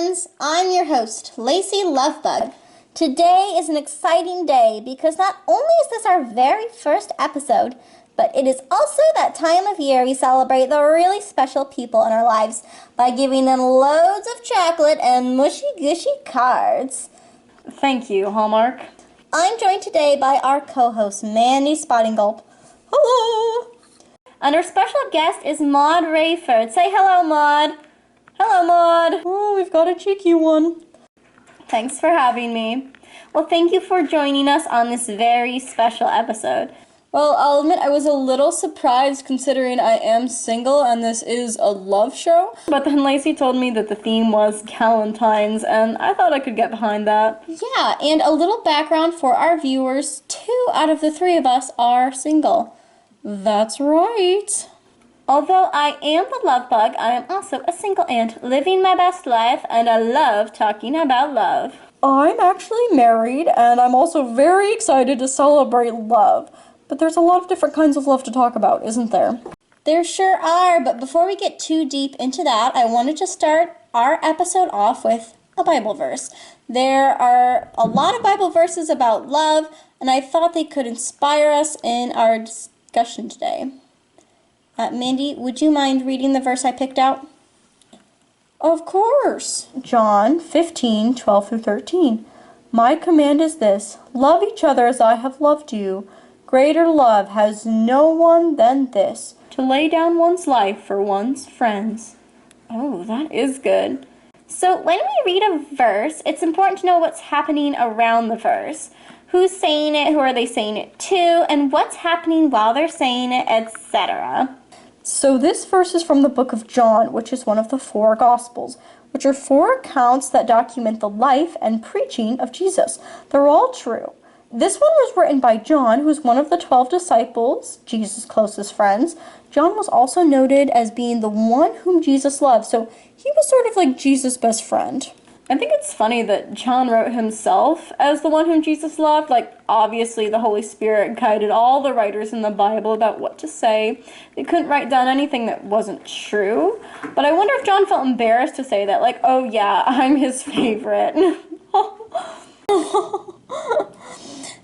friends. I'm your host, Lacey Lovebug. Today is an exciting day because not only is this our very first episode, but it is also that time of year we celebrate the really special people in our lives by giving them loads of chocolate and mushy-gushy cards. Thank you, Hallmark. I'm joined today by our co-host, Mandy Spottingulp. Hello! And our special guest is Maude Rayford. Say hello, Maude. Hello, Maude. Oh, we've got a cheeky one. Thanks for having me. Well, thank you for joining us on this very special episode. Well, I'll admit I was a little surprised considering I am single and this is a love show. But then Lacey told me that the theme was Galentines and I thought I could get behind that. Yeah, and a little background for our viewers. 2 out of the 3 of us are single. That's right. Although I am the love bug, I am also a single aunt living my best life, and I love talking about love. I'm actually married, and I'm also very excited to celebrate love. But there's a lot of different kinds of love to talk about, isn't there? There sure are, but before we get too deep into that, I wanted to start our episode off with a Bible verse. There are a lot of Bible verses about love, and I thought they could inspire us in our discussion today. Mandy, would you mind reading the verse I picked out? Of course. John 15:12-13. My command is this, love each other as I have loved you. Greater love has no one than this, to lay down one's life for one's friends. Oh, that is good. So when we read a verse, it's important to know what's happening around the verse. Who's saying it, who are they saying it to, and what's happening while they're saying it, etc. So this verse is from the book of John, which is one of the 4 Gospels, which are 4 accounts that document the life and preaching of Jesus. They're all true. This one was written by John, who was one of the 12 disciples, Jesus' closest friends. John was also noted as being the one whom Jesus loved, so he was sort of like Jesus' best friend. I think it's funny that John wrote himself as the one whom Jesus loved. Like, obviously the Holy Spirit guided all the writers in the Bible about what to say. They couldn't write down anything that wasn't true. But I wonder if John felt embarrassed to say that, like, oh yeah, I'm his favorite.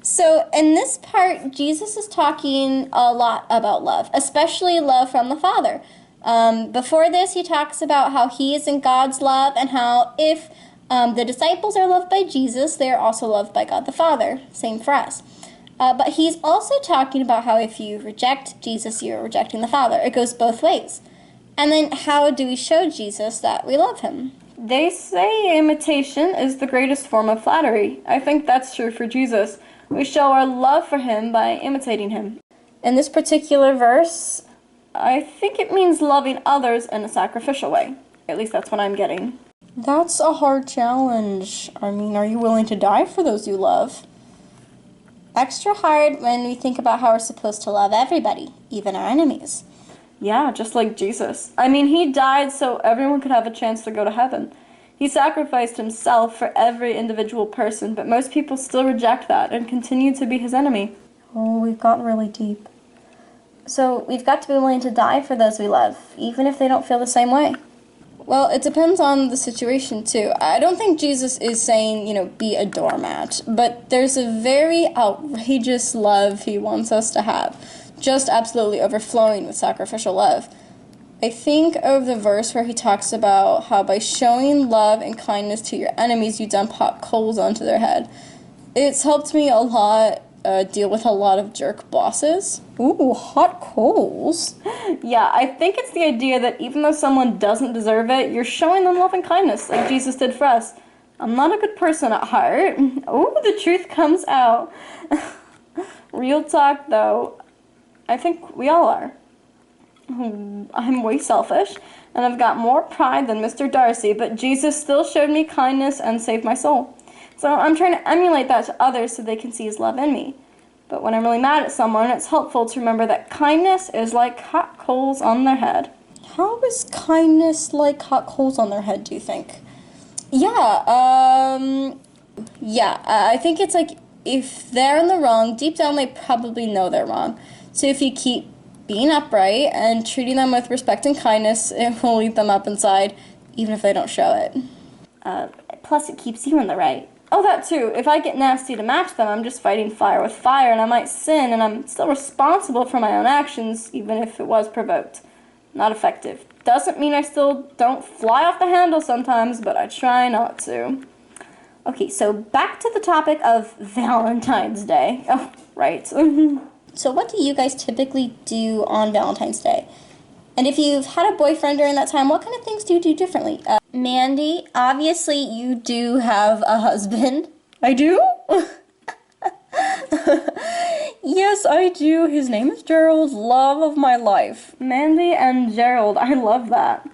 So in this part, Jesus is talking a lot about love, especially love from the Father. Before this, he talks about how he is in God's love and how if the disciples are loved by Jesus, they are also loved by God the Father. Same for us. But he's also talking about how if you reject Jesus, you're rejecting the Father. It goes both ways. And then how do we show Jesus that we love him? They say imitation is the greatest form of flattery. I think that's true for Jesus. We show our love for him by imitating him. In this particular verse, I think it means loving others in a sacrificial way. At least that's what I'm getting. That's a hard challenge. I mean, are you willing to die for those you love? Extra hard when we think about how we're supposed to love everybody, even our enemies. Yeah, just like Jesus. I mean, he died so everyone could have a chance to go to heaven. He sacrificed himself for every individual person, but most people still reject that and continue to be his enemy. Oh, we've gotten really deep. So we've got to be willing to die for those we love, even if they don't feel the same way. Well, it depends on the situation, too. I don't think Jesus is saying, be a doormat, but there's a very outrageous love he wants us to have, just absolutely overflowing with sacrificial love. I think of the verse where he talks about how by showing love and kindness to your enemies, you dump hot coals onto their head. It's helped me a lot deal with a lot of jerk bosses. Ooh, hot coals. Yeah, I think it's the idea that even though someone doesn't deserve it, you're showing them love and kindness like Jesus did for us. I'm not a good person at heart. Oh, the truth comes out. Real talk, though, I think we all are. I'm way selfish, and I've got more pride than Mr. Darcy, but Jesus still showed me kindness and saved my soul. So I'm trying to emulate that to others so they can see his love in me. But when I'm really mad at someone, it's helpful to remember that kindness is like hot coals on their head. How is kindness like hot coals on their head, do you think? I think it's like if they're in the wrong, deep down they probably know they're wrong. So if you keep being upright and treating them with respect and kindness, it will lead them up inside, even if they don't show it. Plus, it keeps you in the right. Oh, that too. If I get nasty to match them, I'm just fighting fire with fire, and I might sin, and I'm still responsible for my own actions, even if it was provoked. Not effective. Doesn't mean I still don't fly off the handle sometimes, but I try not to. Okay, so back to the topic of Valentine's Day. Oh, right. So what do you guys typically do on Valentine's Day? And if you've had a boyfriend during that time, what kind of things do you do differently? Mandy, obviously you do have a husband. I do? Yes, I do. His name is Gerald, love of my life. Mandy and Gerald, I love that.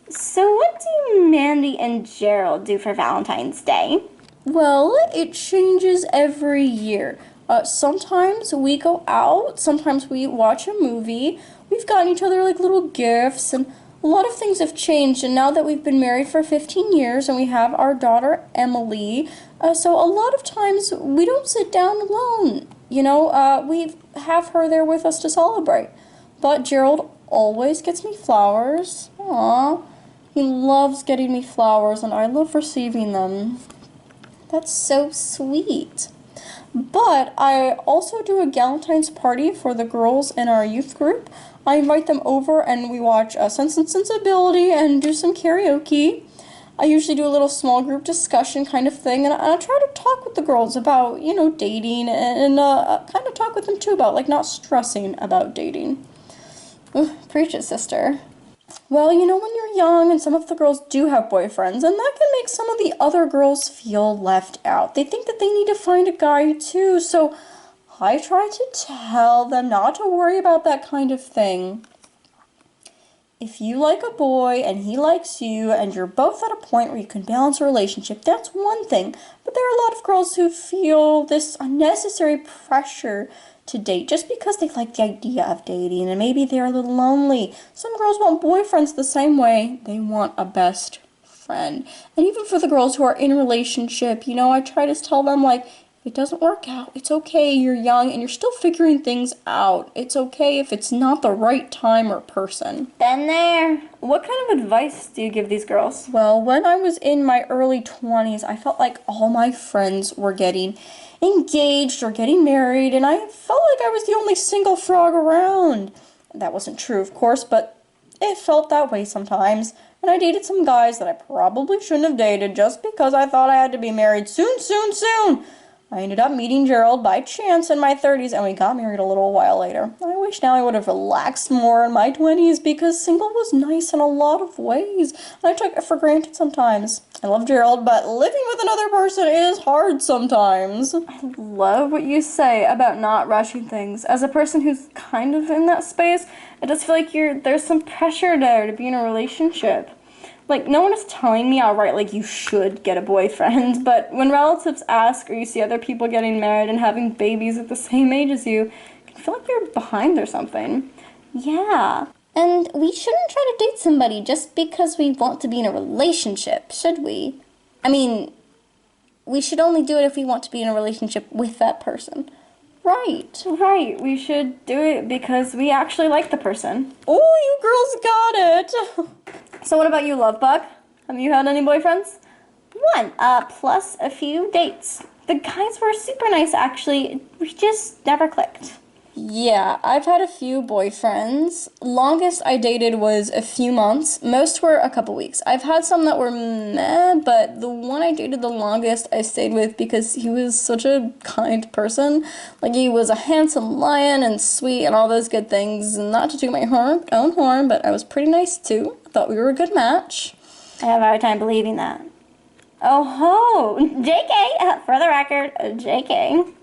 So what do Mandy and Gerald do for Valentine's Day? Well, it changes every year. Sometimes we go out, sometimes we watch a movie. We've gotten each other like little gifts, and a lot of things have changed. And now that we've been married for 15 years and we have our daughter Emily, so a lot of times we don't sit down alone. You know, we have her there with us to celebrate. But Gerald always gets me flowers. Aww. He loves getting me flowers, and I love receiving them. That's so sweet. But I also do a Galentines party for the girls in our youth group. I invite them over and we watch Sense and Sensibility and do some karaoke. I usually do a little small group discussion kind of thing, and I try to talk with the girls about, you know, dating, and kind of talk with them too about, like, not stressing about dating. Ooh, preach it, sister. Well, you know, when you're young and some of the girls do have boyfriends, and that can make some of the other girls feel left out. They think that they need to find a guy too, so I try to tell them not to worry about that kind of thing. If you like a boy and he likes you and you're both at a point where you can balance a relationship, that's one thing. But there are a lot of girls who feel this unnecessary pressure to date just because they like the idea of dating, and maybe they're a little lonely. Some girls want boyfriends the same way they want a best friend. And even for the girls who are in a relationship, you know, I try to tell them, like, if it doesn't work out, it's okay. You're young and you're still figuring things out. It's okay if it's not the right time or person. Been there. What kind of advice do you give these girls? Well, when I was in my early 20s, I felt like all my friends were getting engaged or getting married, and I felt like I was the only single frog around. That wasn't true, of course, but it felt that way sometimes. And I dated some guys that I probably shouldn't have dated just because I thought I had to be married soon. I ended up meeting Gerald by chance in my 30s, and we got married a little while later. I wish now I would have relaxed more in my 20s because single was nice in a lot of ways. I took it for granted sometimes. I love Gerald, but living with another person is hard sometimes. I love what you say about not rushing things. As a person who's kind of in that space, it does feel like there's some pressure there to be in a relationship. Like, no one is telling me outright, like, you should get a boyfriend, but when relatives ask or you see other people getting married and having babies at the same age as you, you can feel like you're behind or something. Yeah. And we shouldn't try to date somebody just because we want to be in a relationship, should we? I mean, we should only do it if we want to be in a relationship with that person. Right. We should do it because we actually like the person. Oh, you girls got it. So what about you, Lovebug? Have you had any boyfriends? One, plus a few dates. The guys were super nice, actually. We just never clicked. Yeah, I've had a few boyfriends. Longest I dated was a few months. Most were a couple weeks. I've had some that were meh, but the one I dated the longest I stayed with because he was such a kind person. Like, he was a handsome lion and sweet and all those good things. Not to toot my own horn, but I was pretty nice too. I thought we were a good match. I have a hard time believing that. Oh ho! JK! For the record, JK.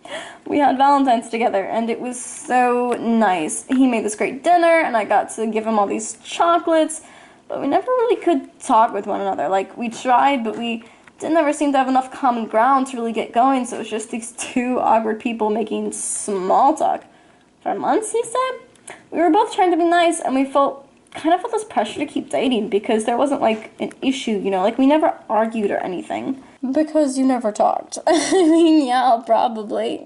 We had Valentines together, and it was so nice. He made this great dinner, and I got to give him all these chocolates, but we never really could talk with one another. Like, we tried, but we didn't ever seem to have enough common ground to really get going, so it was just these two awkward people making small talk. For months, he said. We were both trying to be nice, and we kind of felt this pressure to keep dating because there wasn't, like, an issue, you know? Like, we never argued or anything. Because you never talked. I mean, yeah, probably.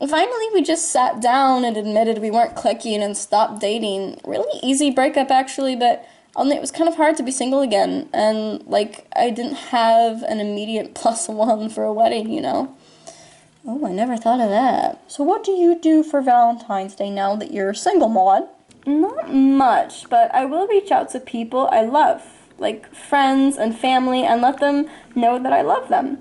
Finally, we just sat down and admitted we weren't clicking and stopped dating. Really easy breakup, actually, but Only it was kind of hard to be single again, and, like, I didn't have an immediate +1 for a wedding, you know? Oh, I never thought of that. So what do you do for Valentine's Day now that you're single, Maude? Not much, but I will reach out to people I love, like friends and family, and let them know that I love them.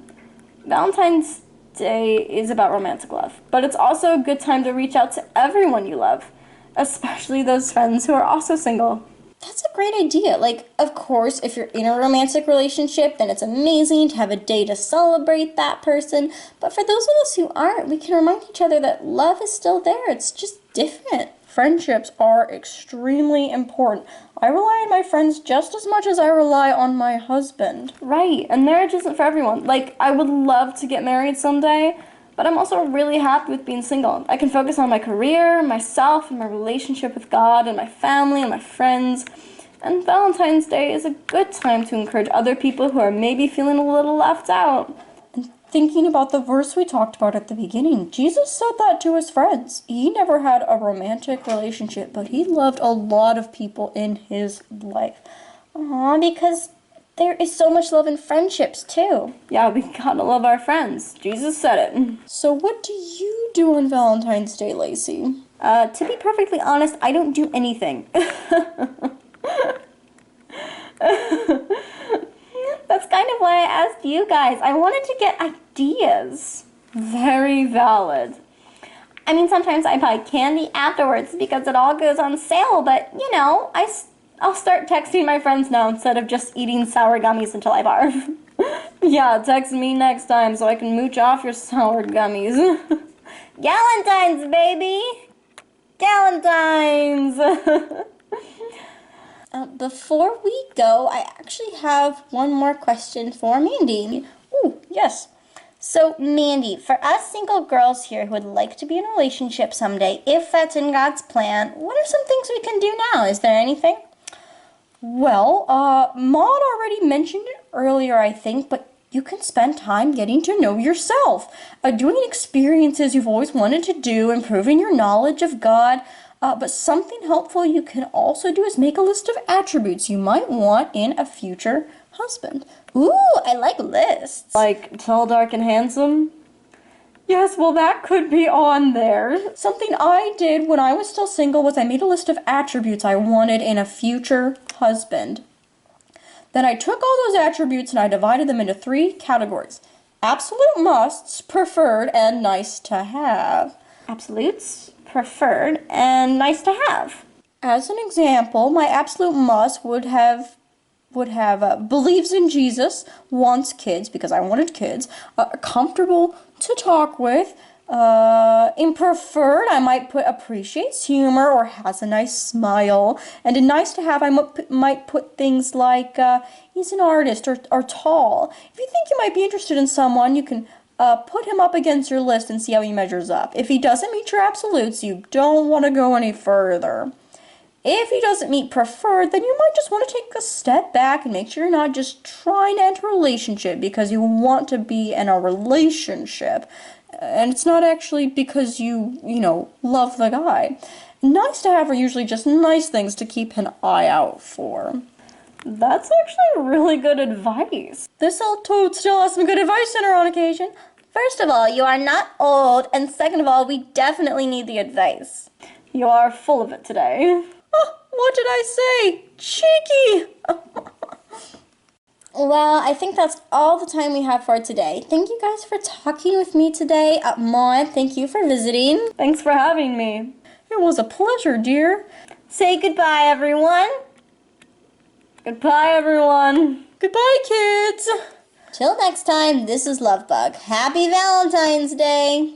Valentine's Day is about romantic love, but it's also a good time to reach out to everyone you love, especially those friends who are also single. That's a great idea. Like, of course, if you're in a romantic relationship, then it's amazing to have a day to celebrate that person. But for those of us who aren't, we can remind each other that love is still there. It's just different. Friendships are extremely important. I rely on my friends just as much as I rely on my husband. Right, and marriage isn't for everyone. Like, I would love to get married someday, but I'm also really happy with being single. I can focus on my career, myself, and my relationship with God, and my family, and my friends. And Valentine's Day is a good time to encourage other people who are maybe feeling a little left out. Thinking about the verse we talked about at the beginning, Jesus said that to his friends. He never had a romantic relationship, but he loved a lot of people in his life. Because there is so much love in friendships, too. Yeah, we gotta love our friends. Jesus said it. So what do you do on Valentine's Day, Lacey? To be perfectly honest, I don't do anything. That's kind of why I asked you guys. I wanted to get ideas. Very valid. I mean, sometimes I buy candy afterwards because it all goes on sale, but, you know, I'll start texting my friends now instead of just eating sour gummies until I barf. Yeah, text me next time so I can mooch off your sour gummies. Galentines, baby! Galentines! Before we go, I actually have one more question for Mandy. Ooh, yes. So, Mandy, for us single girls here who would like to be in a relationship someday, if that's in God's plan, what are some things we can do now? Is there anything? Well, Maude already mentioned it earlier, I think, but you can spend time getting to know yourself, doing experiences you've always wanted to do, improving your knowledge of God. But something helpful you can also do is make a list of attributes you might want in a future husband. Ooh, I like lists. Like tall, dark, and handsome? Yes, well, that could be on there. Something I did when I was still single was I made a list of attributes I wanted in a future husband. Then I took all those attributes and I divided them into 3 categories: absolute musts, preferred, and nice to have. Absolutes, preferred, and nice to have. As an example, my absolute must would have believes in Jesus, wants kids because I wanted kids, comfortable to talk with. In preferred, I might put appreciates humor or has a nice smile. And in nice to have, I might put things like he's an artist or tall. If you think you might be interested in someone, you can put him up against your list and see how he measures up. If he doesn't meet your absolutes, you don't want to go any further. If he doesn't meet preferred, then you might just want to take a step back and make sure you're not just trying to enter a relationship because you want to be in a relationship. And it's not actually because you love the guy. Nice to have are usually just nice things to keep an eye out for. That's actually really good advice. This old toad still has some good advice in her on occasion. First of all, you are not old, and second of all, we definitely need the advice. You are full of it today. Oh, what did I say? Cheeky! Well, I think that's all the time we have for today. Thank you guys for talking with me today. Maude, thank you for visiting. Thanks for having me. It was a pleasure, dear. Say goodbye, everyone. Goodbye, everyone. Goodbye, kids. Till next time, this is Lovebug. Happy Valentine's Day.